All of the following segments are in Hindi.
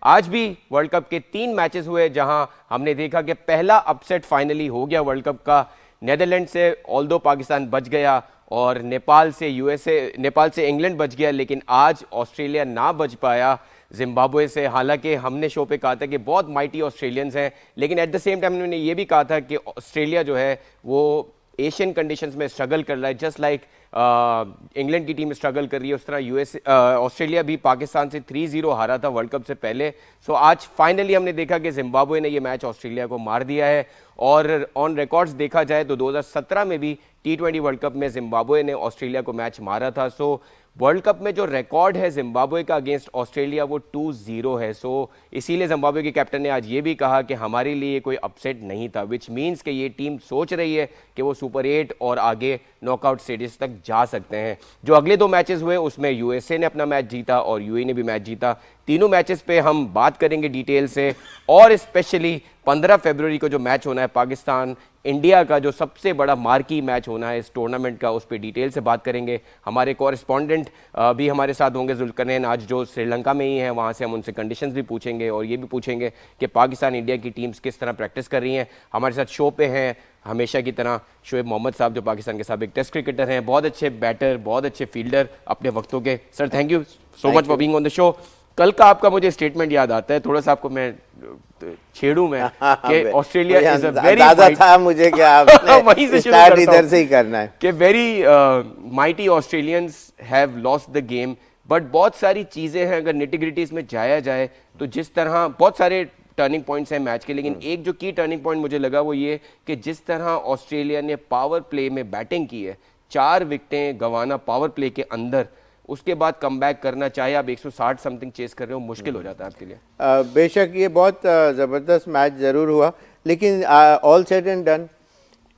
आज भी वर्ल्ड कप के 3 मैचेस हुए जहां हमने देखा कि पहला अपसेट फाइनली हो गया वर्ल्ड कप का नेदरलैंड से, ऑल्दो पाकिस्तान बच गया, और नेपाल से इंग्लैंड बच गया, लेकिन आज ऑस्ट्रेलिया ना बच पाया जिम्बाब्वे से। हालांकि हमने शो पे कहा था कि बहुत माइटी ऑस्ट्रेलियंस हैं, लेकिन एट द सेम टाइम उन्होंने ये भी कहा था कि ऑस्ट्रेलिया जो है वो एशियन कंडीशंस में स्ट्रगल कर रहा है, जस्ट लाइक इंग्लैंड की टीम स्ट्रगल कर रही है, उस तरह ऑस्ट्रेलिया भी पाकिस्तान से 3-0 हारा था वर्ल्ड कप से पहले। सो आज फाइनली हमने देखा कि जिम्बाब्वे ने ये मैच ऑस्ट्रेलिया को मार दिया है। और ऑन रिकॉर्ड्स देखा जाए तो 2017 में भी T20 वर्ल्ड कप में जिम्बाब्वे ने ऑस्ट्रेलिया को मैच मारा था। सो वर्ल्ड कप में जो रिकॉर्ड है जिम्बाब्वे का अगेंस्ट ऑस्ट्रेलिया वो 2-0 है। सो इसीलिए जिम्बाब्वे के कैप्टन ने आज ये भी कहा कि हमारे लिए कोई अपसेट नहीं था, विच मीन्स कि ये टीम सोच रही है कि वो सुपर 8 और आगे नॉकआउट स्टेजेस तक जा सकते हैं। जो अगले 2 मैचेस हुए उसमें यूएसए ने अपना मैच जीता और यूएई ने भी मैच जीता। तीनों मैचेस पे हम बात करेंगे डिटेल से, और स्पेशली 15 फरवरी को जो मैच होना है पाकिस्तान इंडिया का, जो सबसे बड़ा मार्की मैच होना है इस टूर्नामेंट का, उस पर डिटेल से बात करेंगे। हमारे कॉरेस्पॉन्डेंट भी हमारे साथ होंगे, जुल्करनैन आज जो श्रीलंका में ही हैं, वहाँ से हम उनसे कंडीशंस भी पूछेंगे और ये भी पूछेंगे कि पाकिस्तान इंडिया की टीम्स किस तरह प्रैक्टिस कर रही हैं। हमारे साथ शो पे हैं हमेशा की तरह शोएब मोहम्मद साहब, जो पाकिस्तान के साबिक टेस्ट क्रिकेटर हैं, बहुत अच्छे बैटर, बहुत अच्छे फील्डर अपने वक्तों के। Sir thank you so much for being on the show. कल का आपका मुझे स्टेटमेंट याद आता है, थोड़ा सा आपको मैं छेड़ूं मैं कि ऑस्ट्रेलिया इज अ वेरी था मुझे कि आपने वहीं से स्टार्ट इधर से ही करना है कि very mighty Australians have lost the game. But बहुत सारी चीजें हैं, अगर निटिग्रिटी इसमें जाया जाए तो जिस तरह बहुत सारे टर्निंग पॉइंट्स हैं मैच के, लेकिन एक जो की टर्निंग पॉइंट मुझे लगा वो ये कि जिस तरह ऑस्ट्रेलिया ने पावर प्ले में बैटिंग की है, 4 विकेटें गंवाना पावर प्ले के अंदर, उसके बाद कमबैक करना, चाहे आप 160 समथिंग चेस कर रहे हो, मुश्किल हो जाता है आपके लिए। बेशक ये बहुत ज़बरदस्त मैच ज़रूर हुआ, लेकिन all said and done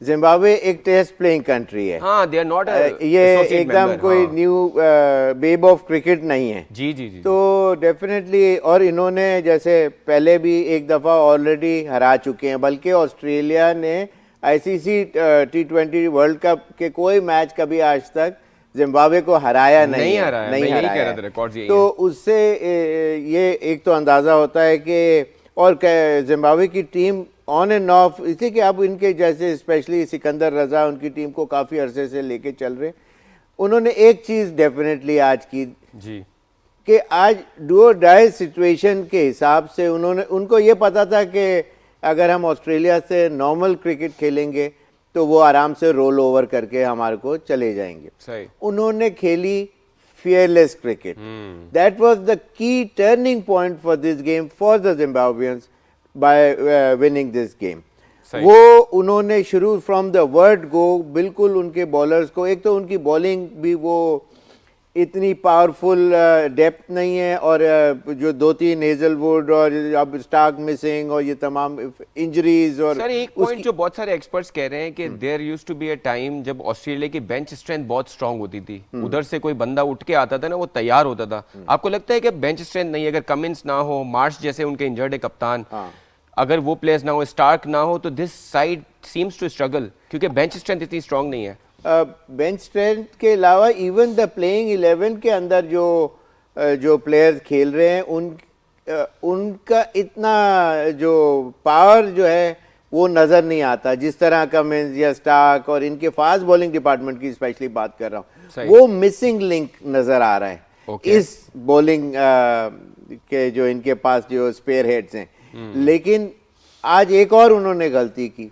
Zimbabwe एक टेस्ट प्लेइंग कंट्री है। हाँ, दे आर नॉट ये एकदम कोई न्यू बेब ऑफ क्रिकेट नहीं है। जी जी जी। तो डेफिनेटली, और इन्होंने जैसे पहले भी एक दफ़ा ऑलरेडी हरा चुके हैं, बल्कि ऑस्ट्रेलिया ने ICC T20 वर्ल्ड कप के कोई मैच कभी आज तक जिम्बाब्वे को हराया नहीं हराया। तो उससे ये एक तो अंदाज़ा होता है कि, और जिम्बाब्वे की टीम ऑन एंड ऑफ, इसी के अब इनके जैसे स्पेशली सिकंदर रजा उनकी टीम को काफ़ी अरसे से लेके चल रहे, उन्होंने एक चीज़ डेफिनेटली आज की जी कि आज डू और डाई सिचुएशन के हिसाब से उनको ये पता था कि अगर हम ऑस्ट्रेलिया से नॉर्मल क्रिकेट खेलेंगे तो वो आराम से रोल ओवर करके हमारे को चले जाएंगे। सही। उन्होंने खेली fearless cricket. That was the key turning point for this game for the Zimbabweans by winning this game. वो उन्होंने शुरू फ्रॉम द वर्ड गो बिल्कुल उनके बॉलर्स को, एक तो उनकी बॉलिंग भी वो इतनी पावरफुल डेप्थ नहीं है, और जो 2-3 हेजलवुड और अब स्टार्क मिसिंग और ये तमाम इंजरीज। और सर एक पॉइंट जो बहुत सारे एक्सपर्ट्स कह रहे हैं कि there used to be a time जब ऑस्ट्रेलिया की बेंच स्ट्रेंथ बहुत स्ट्रांग होती थी, उधर से कोई बंदा उठ के आता था ना, वो तैयार होता था। आपको लगता है कि बेंच स्ट्रेंथ नहीं, अगर कमिंस ना हो, मार्श जैसे उनके इंजर्ड है कप्तान, अगर वो प्लेयर्स ना हो, स्टार्क ना हो, तो this side seems to struggle, क्योंकि बेंच स्ट्रेंथ इतनी स्ट्रांग नहीं है। बेंच स्ट्रेंथ के अलावा इवन द प्लेइंग 11 के अंदर जो प्लेयर्स खेल रहे हैं उनका इतना जो पावर जो है वो नज़र नहीं आता, जिस तरह कमिंस या स्टार्क, और इनके फास्ट बॉलिंग डिपार्टमेंट की स्पेशली बात कर रहा हूँ, वो मिसिंग लिंक नज़र आ रहा है इस बॉलिंग के जो इनके पास जो स्पेयर हेड्स हैं। लेकिन आज एक और उन्होंने गलती की,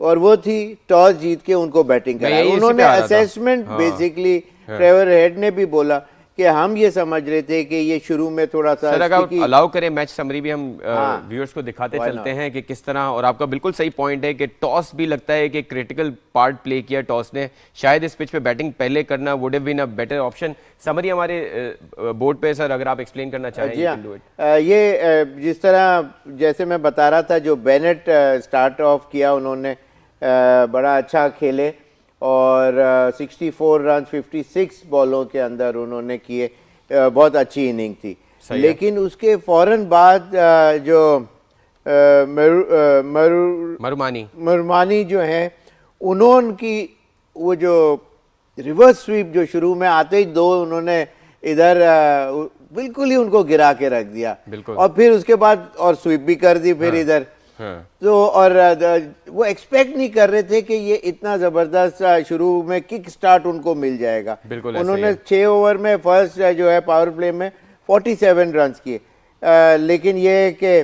और वो थी टॉस जीत के उनको बैटिंग कराई। उन्होंने असेसमेंट बेसिकली ट्रेवर हेड ने भी बोला कि हम ये समझ रहे थे कि ये शुरू में थोड़ा सा, सर अगर अलाउ करें मैच समरी भी हम व्यूअर्स को दिखाते चलते हैं कि किस तरह, और आपका बिल्कुल सही पॉइंट है कि टॉस भी लगता है कि क्रिटिकल पार्ट प्ले किया टॉस ने, शायद इस पिच पे बैटिंग पहले करना would have been a better option. Summary हमारे बोर्ड पे सर अगर आप एक्सप्लेन करना चाहें। जी हाँ, ये जिस तरह जैसे मैं बता रहा था, जो बेनेट स्टार्ट ऑफ किया उन्होंने बड़ा अच्छा खेले, और 64 रन 56 बॉलों के अंदर उन्होंने किए, बहुत अच्छी इनिंग थी। लेकिन उसके फौरन बाद जो मरुमानी जो हैं, उन्होंने वो जो रिवर्स स्वीप जो शुरू में आते ही 2 उन्होंने इधर बिल्कुल ही उनको गिरा के रख दिया। बिल्कुल। और फिर उसके बाद और स्वीप भी कर दी फिर इधर। तो और वो एक्सपेक्ट नहीं कर रहे थे कि ये इतना जबरदस्त शुरू में किक स्टार्ट उनको मिल जाएगा। बिल्कुल ऐसे ही उन्होंने है। 6 ओवर में फर्स्ट जो है पावर प्ले में 47 रन किए, लेकिन ये कि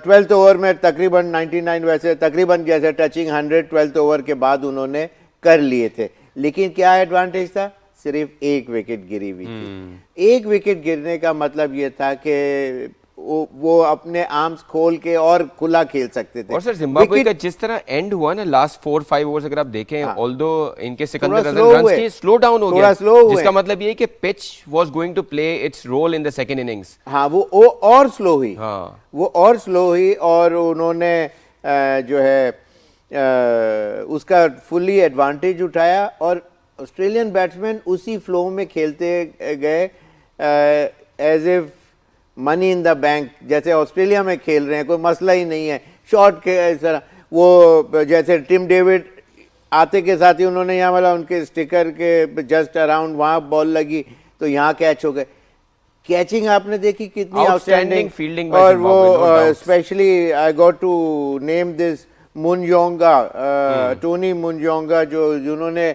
12th ओवर में तकरीबन 99 वैसे तकरीबन जैसे टचिंग 100 12th ओवर के बाद उन्होंने कर लिए थे। लेकिन क्या एडवांटेज था, सिर्फ एक विकेट गिरी हुई थी। एक विकेट गिरने का मतलब ये था कि वो अपने आर्म्स खोल के और खुला खेल सकते थे। और सर जिम्बाब्वे का जिस तरह एंड हुआ ना लास्ट 4-5 ओवर्स, अगर आप देखें, ऑल्दो इनके सिकंदर रन्स के स्लो डाउन हो गया, जिसका मतलब ये है कि pitch was going to play its role in the second innings. हाँ, वो और स्लो हुई। हाँ, वो और स्लो हुई और उन्होंने जो है उसका फुल्ली एडवांटेज उठाया और ऑस्ट्रेलियन बैट्समैन उसी फ्लो में खेलते गए as if money in the bank, जैसे ऑस्ट्रेलिया में खेल रहे हैं, कोई मसला ही नहीं है। शॉट के इस तरह वो जैसे टिम डेविड आते के साथ ही उन्होंने यहाँ वाला उनके स्टिकर के जस्ट अराउंड वहाँ बॉल लगी तो यहाँ कैच हो गए। कैचिंग आपने देखी कितनी आउटस्टैंडिंग फील्डिंग। और वो specially I got to name this Munyonga, Tony Munyonga, जिन्होंने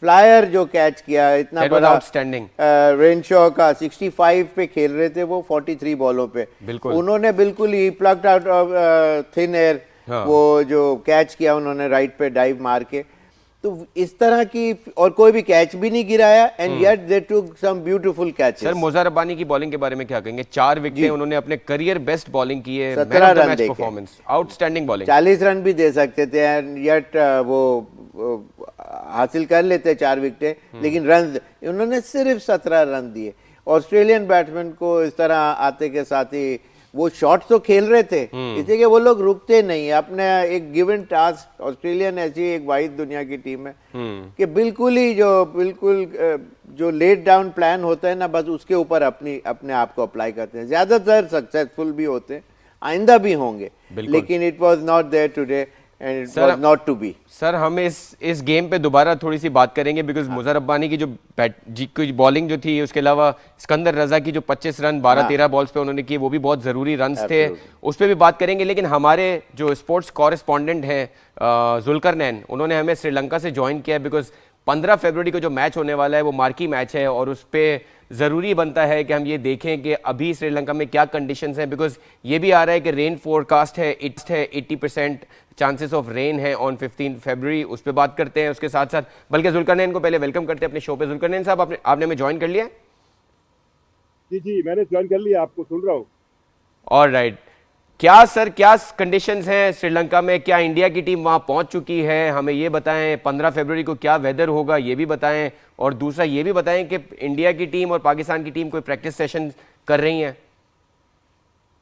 फ्लायर जो कैच किया इतना बड़ा, आउटस्टैंडिंग। रेनशॉ का 65 पे खेल रहे थे वो 43 बॉलों पे, उन्होंने बिल्कुल ही plugged out of thin air वो जो कैच किया उन्होंने राइट पे डाइव मार के। तो इस तरह की और कोई भी कैच भी नहीं गिराया and yet they took some beautiful catches. Sir Muzarabani की बॉलिंग के बारे में क्या कहेंगे? 4 विकेटें उन्होंने अपने करियर बेस्ट बॉलिंग की है, 17 run performance, outstanding bowling. 40 run भी दे सकते थे एंड येट वो हासिल कर लेते 4 विकेटें, लेकिन रन उन्होंने सिर्फ 17 रन दिए। ऑस्ट्रेलियन बैट्समैन को इस तरह आते के साथ ही वो शॉट्स तो खेल रहे थे, इसलिए कि वो लोग रुकते नहीं अपने एक गिवन टास्क। ऑस्ट्रेलियन ऐसी एक वाहिद दुनिया की टीम है कि बिल्कुल ही जो लेट डाउन प्लान होता है ना, बस उसके ऊपर अपने आप को अप्लाई करते हैं। ज्यादातर सक्सेसफुल भी होते हैं, आइंदा भी होंगे, लेकिन it was not there today and it was not to be. Sir हम इस गेम पे दोबारा थोड़ी सी बात करेंगे बिकॉज मोज़ा रब्बानी की जो बॉलिंग जो थी, उसके अलावा सिकंदर रजा की जो 25 रन 12-13 बॉल्स पे उन्होंने किए, वो भी बहुत ज़रूरी रन्स थे, उस पर भी बात करेंगे। लेकिन हमारे जो स्पोर्ट्स कॉरेस्पॉन्डेंट हैं जुल्करनैन, उन्होंने हमें श्रीलंका से ज्वाइन किया बिकॉज 15 फरवरी को जो मैच होने वाला है वो मार्की मैच है और उस पर ज़रूरी बनता है कि हम ये देखें कि अभी श्रीलंका में क्या कंडीशंस हैं, बिकॉज ये भी आ रहा है कि रेन फोरकास्ट है 80% चांसेस ऑफ रेन है ऑन 15 फरवरी। उस पर बात करते हैं, उसके साथ साथ बल्कि जुल्करनैन को पहले वेलकम करते हैं अपने शो पे। जुल्करनैन साहब, आपने हमें ज्वाइन कर लिया? जी मैंने ज्वाइन कर लिया, आपको सुन रहा हूँ। ऑलराइट, क्या सर क्या कंडीशंस हैं श्रीलंका में? क्या इंडिया की टीम वहां पहुंच चुकी है? हमें ये बताएं 15 फरवरी को क्या वेदर होगा, ये भी बताएं, और दूसरा ये भी बताएं कि इंडिया की टीम और पाकिस्तान की टीम कोई प्रैक्टिस सेशन कर रही हैं?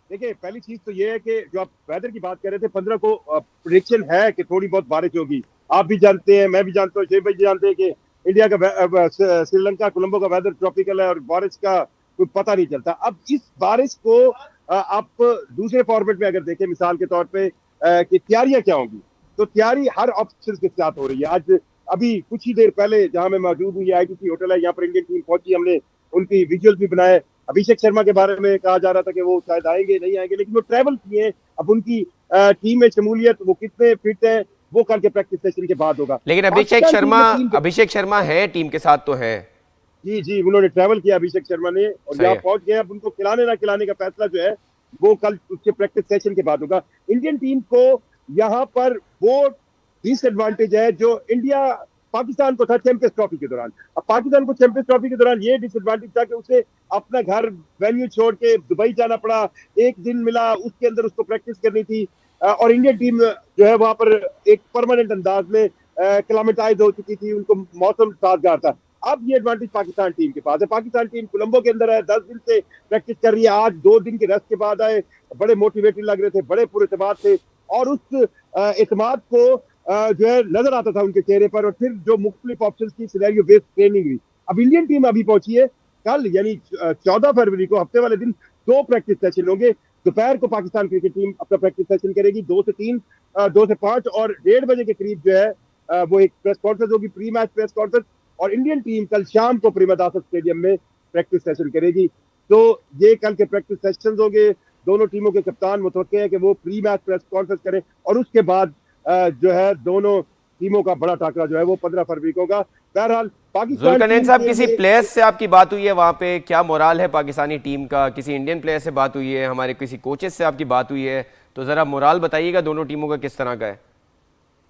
देखिए, पहली चीज तो ये है कि जो आप वेदर की बात कर रहे थे, 15 को प्रेडिक्शन है कि थोड़ी बहुत बारिश होगी। आप भी जानते हैं, मैं भी जानता हूँ, शेख भाई जी जानते हैं कि इंडिया का श्रीलंका कोलंबो का वेदर ट्रॉपिकल है और बारिश का कोई पता नहीं चलता। अब इस बारिश को आप दूसरे फॉर्मेट में अगर देखें, मिसाल के तौर पे कि तैयारियां क्या होंगी, तो तैयारी हर ऑप्शन के साथ हो रही है। आज अभी कुछ ही देर पहले जहां मैं मौजूद हूँ, ये ITC होटल है, यहाँ पर इंडियन टीम पहुंची, हमने उनकी विजुअल भी बनाए। अभिषेक शर्मा के बारे में कहा जा रहा था कि वो शायद आएंगे नहीं आएंगे, लेकिन वो ट्रैवल किए। अब उनकी टीम में शमूलियत, वो कितने फिट है, वो कल के प्रैक्टिस सेशन के बाद होगा। लेकिन अभिषेक शर्मा है टीम के साथ तो है। जी, उन्होंने ट्रैवल किया अभिषेक शर्मा ने और यहाँ पहुंच गए। अब उनको खिलाने ना खिलाने का फैसला जो है वो कल उसके प्रैक्टिस सेशन के बाद होगा। इंडियन टीम को यहाँ पर वो डिसएडवांटेज है जो इंडिया पाकिस्तान को था चैंपियंस ट्रॉफी के दौरान। अब पाकिस्तान को चैंपियंस ट्रॉफी के दौरान ये डिसएडवांटेज था कि उसे अपना घर वेन्यू छोड़ के दुबई जाना पड़ा। एक दिन मिला, उसके अंदर उसको प्रैक्टिस करनी थी और इंडियन टीम जो है वहां पर एक परमानेंट अंदाज में क्लाइमेटाइज हो चुकी थी, उनको मौसम साजगार था। अब ये एडवांटेज पाकिस्तान टीम के पास है। पाकिस्तान टीम कोलंबो के अंदर है, 10 दिन से प्रैक्टिस कर रही है। आज 2 दिन के रेस्ट के बाद आए, बड़े मोटिवेटेड लग रहे थे, बड़े पुरएतमाद थे और उस एतमाद को जो है नजर आता था उनके चेहरे पर। और फिर जो मुख्तलिफ ऑप्शन की सिनेरियो बेस्ड ट्रेनिंग हुई। अब इंडियन टीम अभी पहुंची है, कल यानी 14 फरवरी को हफ्ते वाले दिन 2 प्रैक्टिस सेशन होंगे। दोपहर को पाकिस्तान क्रिकेट टीम अपना प्रैक्टिस सेशन करेगी 2 से 3, 2 से 5 और 1:30 बजे के करीब जो है वो एक प्रेस कॉन्फ्रेंस होगी, प्री मैच प्रेस कॉन्फ्रेंस। और इंडियन टीम कल शाम को प्रेमदासा स्टेडियम में प्रैक्टिस सेशन करेगी। तो ये कल के प्रैक्टिस सेशंस होंगे, दोनों टीमों के कप्तान मुतवक्के है कि वो प्री मैच प्रेस कॉन्फ्रेंस करें और उसके बाद जो है दोनों टीमों का बड़ा टाकरा जो है वो 15 फरवरी को होगा। बहरहाल पाकिस्तान जुल्करनैन टीम साहब, के किसी लिए प्लेयर्स से आपकी बात हुई है वहां पे? क्या मोराल है पाकिस्तानी टीम का? किसी इंडियन प्लेयर से बात हुई है? हमारे किसी कोचेस से आपकी बात हुई है? तो जरा मोराल बताइएगा दोनों टीमों का किस तरह का है।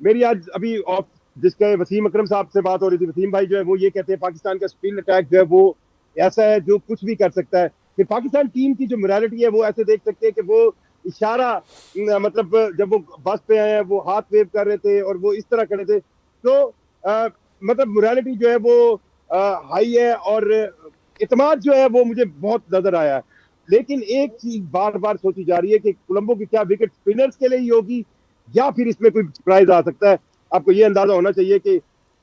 मेरी आज अभी ऑफ जिसके वसीम अकरम साहब से बात हो रही थी, वसीम भाई जो है वो ये कहते हैं पाकिस्तान का स्पिन अटैक जो है वो ऐसा है जो कुछ भी कर सकता है। कि पाकिस्तान टीम की जो मोरालिटी है वो ऐसे देख सकते हैं कि वो इशारा मतलब जब वो बस पे आए हैं वो हाथ वेव कर रहे थे और वो इस तरह कर रहे थे, तो मतलब मोरालिटी जो है वो हाई है और इतमाद जो है वो मुझे बहुत नजर आया है। लेकिन एक चीज बार बार सोची जा रही है कि कोलंबो की क्या विकेट स्पिनर्स के लिए ही होगी या फिर इसमें कोई सरप्राइज आ सकता है। आपको ये अंदाजा होना चाहिए कि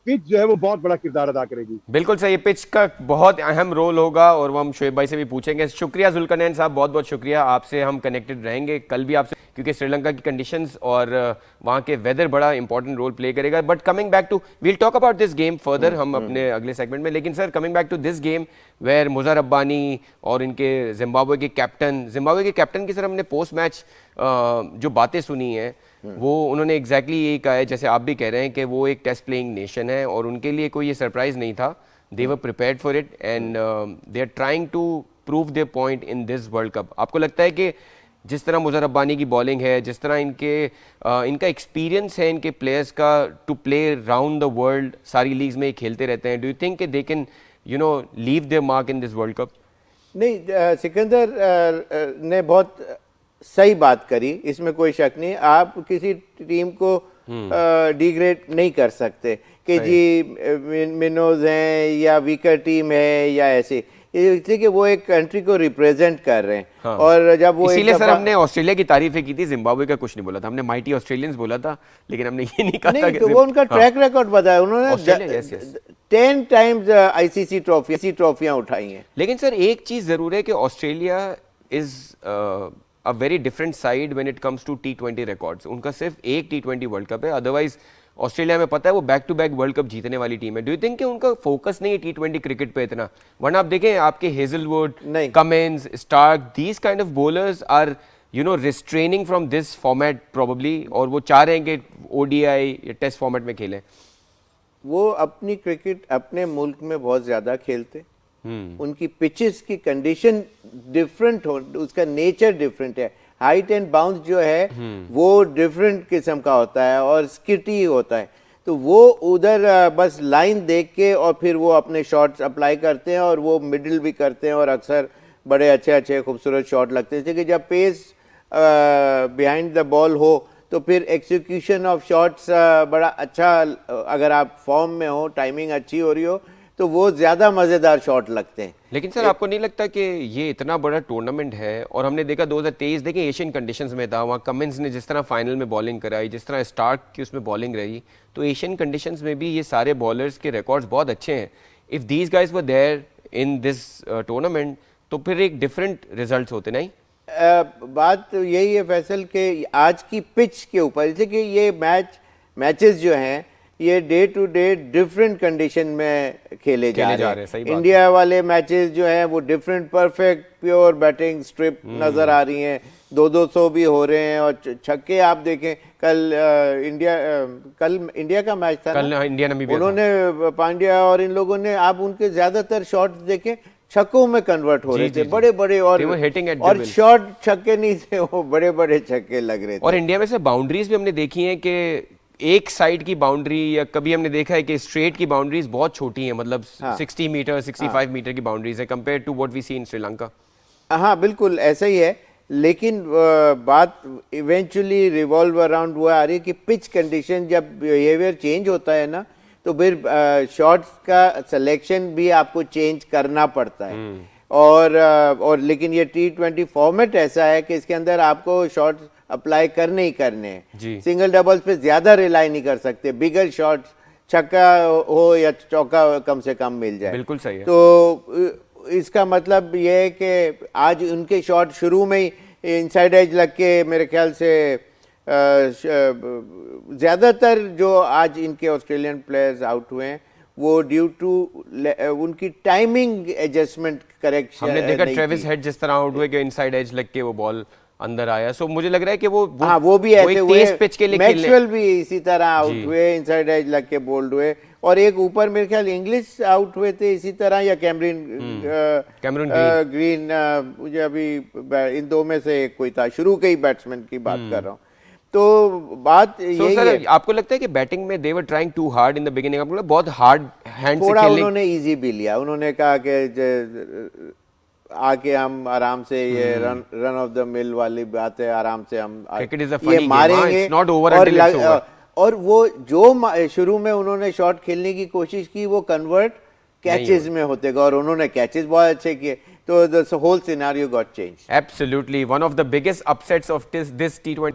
पिच जो है वो बहुत बड़ा किरदार अदा करेगी। बिल्कुल सही, पिच का बहुत अहम रोल होगा और वो हम शोएब भाई से भी पूछेंगे। शुक्रिया जुल्करनैन साहब, बहुत बहुत शुक्रिया। आपसे हम कनेक्टेड रहेंगे कल भी आपसे, क्योंकि श्रीलंका की कंडीशंस और वहाँ के वेदर बड़ा इंपॉर्टेंट रोल प्ले करेगा। But coming back to, we'll talk about this game further हम अपने अगले सेगमेंट में। लेकिन sir, coming back to this game where Muzarabani और इनके जिम्बाब्वे के कैप्टन की सर हमने पोस्ट मैच जो बातें सुनी हैं वो उन्होंने एग्जैक्टली यही कहा है जैसे आप भी कह रहे हैं कि वो एक टेस्ट प्लेइंग नेशन है और उनके लिए कोई ये सरप्राइज नहीं था। They were prepared for it and they are trying to prove their point in this world Cup. आपको लगता है कि जिस तरह मुजर रब्बानी की बॉलिंग है, जिस तरह इनका एक्सपीरियंस है इनके प्लेयर्स का to play round the world, सारी लीग्स में खेलते रहते हैं, do you think they can leave their mark in this world cup? नहीं, सिकंदर ने बहुत सही बात करी, इसमें कोई शक नहीं। आप किसी टीम को डिग्रेड नहीं कर सकते कि जी मिनोज हैं या वीकर टीम है या ऐसे, इसलिए कि वो एक कंट्री को रिप्रेजेंट कर रहे हैं। हाँ। और जब वो इसीलिए सर हमने ऑस्ट्रेलिया की तारीफें की थी, जिम्बाब्वे का कुछ नहीं बोला था हमने, माइटी ऑस्ट्रेलियंस बोला था, लेकिन हमने ये नहीं कहा था कि तो वो उनका ट्रैक रिकॉर्ड बताया उन्होंने। 10 टाइम्स आईसीसी ट्रॉफियां उठाई हैं। लेकिन सर एक चीज जरूर है कि Australia is a very different side when it comes to T20 records. उनका सिर्फ एक T20 वर्ल्ड कप है, अदरवाइज ऑस्ट्रेलिया में पता है वो back to back world cup जीतने वाली टीम है। डू यू थिंक कि उनका फोकस नहीं है T20 क्रिकेट पे इतना? वरना आप देखें आपके Hazlewood, Cummins, Starc, these kind of bowlers are restraining from this format probably, और वो चाह रहे हैं कि ओडीआई या टेस्ट फॉर्मेट में खेलें। वो अपनी क्रिकेट अपने मुल्क में बहुत ज्यादा खेलते, उनकी पिचेस की कंडीशन डिफरेंट हो, उसका नेचर डिफरेंट है। हाइट एंड बाउंस जो है वो डिफरेंट किस्म का होता है और स्किटी होता है, तो वो उधर बस लाइन देख के और फिर वो अपने शॉट्स अप्लाई करते हैं और वो मिडिल भी करते हैं और अक्सर बड़े अच्छे अच्छे खूबसूरत शॉट लगते हैं। जैसे कि जब पेस बिहाइंड द बॉल हो तो फिर एक्सिक्यूशन ऑफ शॉट्स बड़ा अच्छा, अगर आप फॉर्म में हो, टाइमिंग अच्छी हो रही हो, तो वो ज्यादा मजेदार शॉट लगते हैं। लेकिन सर आपको नहीं लगता कि ये इतना बड़ा टूर्नामेंट है और हमने देखा 2023 देखें एशियन कंडीशंस में था, वहाँ कमिंस ने जिस तरह फाइनल में बॉलिंग कराई, जिस तरह स्टार्क की उसमें बॉलिंग रही, तो एशियन कंडीशंस में भी ये सारे बॉलर्स के रिकॉर्ड्स बहुत अच्छे हैं। If these guys were there in this tournament तो फिर एक डिफरेंट रिजल्ट होते नहीं? बात तो यही है फैसल के आज की पिच के ऊपर, जैसे कि ये मैचेस जो हैं ये day to day different condition में खेले जा रहे हैं। इंडिया वाले मैचेस जो हैं वो different, perfect pure batting strip नजर आ रही हैं, 200 भी हो रहे हैं और छक्के आप देखें। कल इंडिया का मैच था, कल इंडिया ने उन्होंने पांड्या और इन लोगों ने, आप उनके ज्यादातर शॉट्स देखें छक्कों में कन्वर्ट हो रहे थे, बड़े बड़े, और शॉर्ट छक्के नहीं थे, वो बड़े बड़े छक्के लग रहे थे। और इंडिया में से बाउंड्रीज भी हमने देखी हैं कि एक साइड की बाउंड्री, या कभी हमने देखा है कि स्ट्रेट की बाउंड्रीज बहुत छोटी हैं, मतलब 60 मीटर 65 मीटर की बाउंड्रीज है कंपेयर टू व्हाट वी सी इन श्रीलंका। हाँ बिल्कुल ऐसा ही है, लेकिन बात इवेंचुअली रिवॉल्व अराउंड वो आ रही है कि पिच कंडीशन जब बिहेवियर चेंज होता है ना, तो फिर शॉट्स का सिलेक्शन भी आपको चेंज करना पड़ता है। और लेकिन ये T20 फॉर्मेट ऐसा है कि इसके अंदर आपको शॉट्स अप्लाई करने ही करने हैं, सिंगल डबल्स पे ज्यादा रिलाई नहीं कर सकते, बिगर शॉट्स, छक्का हो या चौका कम से कम मिल जाए। बिल्कुल सही है। तो इसका मतलब ये है कि आज उनके शॉट शुरू में ही इनसाइड एज लग के, मेरे ख्याल से ज़्यादातर जो आज इनके ऑस्ट्रेलियन प्लेयर्स आउट हुए हैं वो ड्यू टू उनकी टाइमिंग एडजस्टमेंट करेक्शन हमने देखा ट्रेविस हेड जिस तरह आउट हुए कि इनसाइड एज लग के वो बॉल अंदर आया, सो मुझे लग रहा है कि वो भी ऐसे हुए, तेज पिच के लिए मैक्सवेल भी इसी तरह आउट हुए, इनसाइड एज लग के बोल्ड हुए, और एक ऊपर मेरे ख्याल इंग्लिश आउट हुए थे इसी तरह, या कैमरून ग्रीन, मुझे अभी इन दो में से कोई था, शुरू के ही बैट्समैन की बात कर रहा हूँ। तो बात यही है, आपको लगता है कि बैटिंग में they were trying too hard in the beginning, आपको बहुत हार्ड हैंड से थोड़ा खेलने, उन्होंने इजी भी लिया, उन्होंने कहा कि आके हम आराम से ये रन ऑफ द मिल वाली बात है, आराम से हम ये मारेंगे, और वो जो शुरू में उन्होंने शॉट खेलने की कोशिश की वो कन्वर्ट कैचेस में होते गए, और उन्होंने कैचेस बहुत अच्छे किए, तो the whole scenario got change. Absolutely one of the biggest upsets of this T20